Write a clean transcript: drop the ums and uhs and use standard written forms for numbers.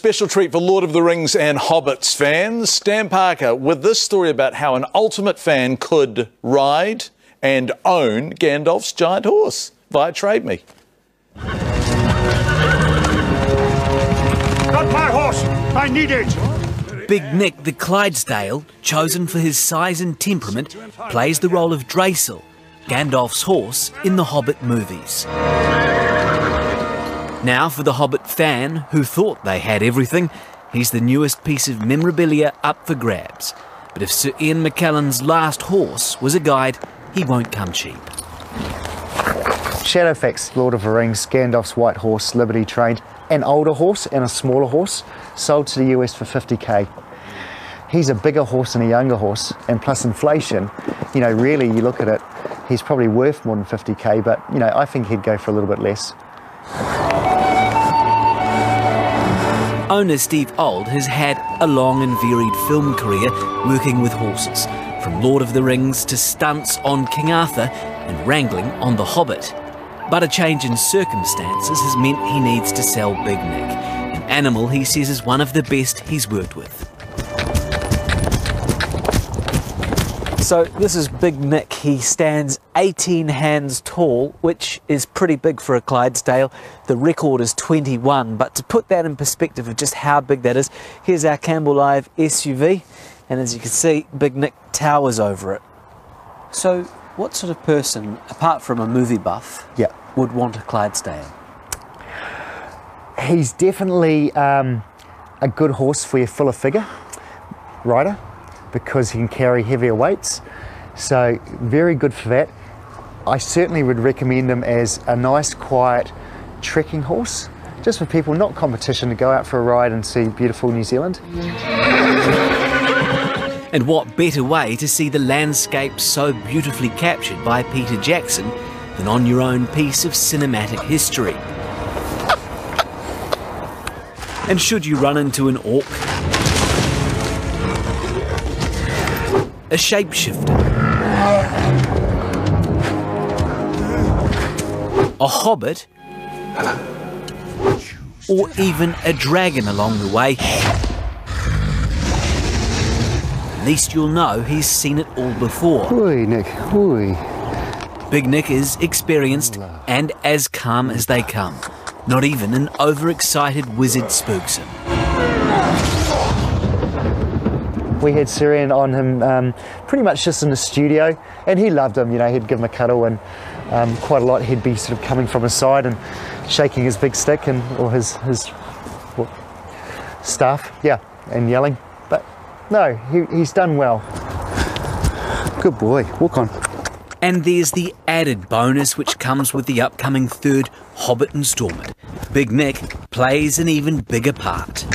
special treat for Lord of the Rings and Hobbits fans. Stan Parker with this story about how an ultimate fan could ride and own Gandalf's giant horse via Trade Me. Got my horse! I need it! Big Nick the Clydesdale, chosen for his size and temperament, plays the role of Draysill, Gandalf's horse in the Hobbit movies. Now for the Hobbit fan who thought they had everything, he's the newest piece of memorabilia up for grabs. But if Sir Ian McKellen's last horse was a guide, he won't come cheap. Shadowfax, Lord of the Rings, Gandalf's white horse, Liberty trained, an older horse and a smaller horse, sold to the US for 50k. He's a bigger horse than a younger horse, and plus inflation, you know, really you look at it, he's probably worth more than 50k, but you know, I think he'd go for a little bit less. Owner Steve Auld has had a long and varied film career working with horses, from Lord of the Rings to stunts on King Arthur and wrangling on The Hobbit. But a change in circumstances has meant he needs to sell Big Nick, an animal he says is one of the best he's worked with. So this is Big Nick. He stands 18 hands tall, which is pretty big for a Clydesdale. The record is 21, but to put that in perspective of just how big that is, here's our Campbell Live SUV, and as you can see, Big Nick towers over it. So what sort of person, apart from a movie buff, would want a Clydesdale? He's definitely a good horse for your fuller figure rider, because he can carry heavier weights, so very good for that. I certainly would recommend him as a nice quiet trekking horse, just for people, not competition, to go out for a ride and see beautiful New Zealand. And what better way to see the landscape so beautifully captured by Peter Jackson than on your own piece of cinematic history? And should you run into an orc, a shapeshifter, a hobbit, or even a dragon along the way, at least you'll know he's seen it all before. Oi, Nick, oi. Big Nick is experienced and as calm as they come. Not even an overexcited wizard spooks him. We had Sir Ian on him pretty much just in the studio, and he loved him. You know, he'd give him a cuddle, and quite a lot he'd be sort of coming from his side and shaking his big stick or his staff, and yelling. But no, he's done well. Good boy, walk on. And there's the added bonus which comes with the upcoming third Hobbit instalment. Big Nick plays an even bigger part.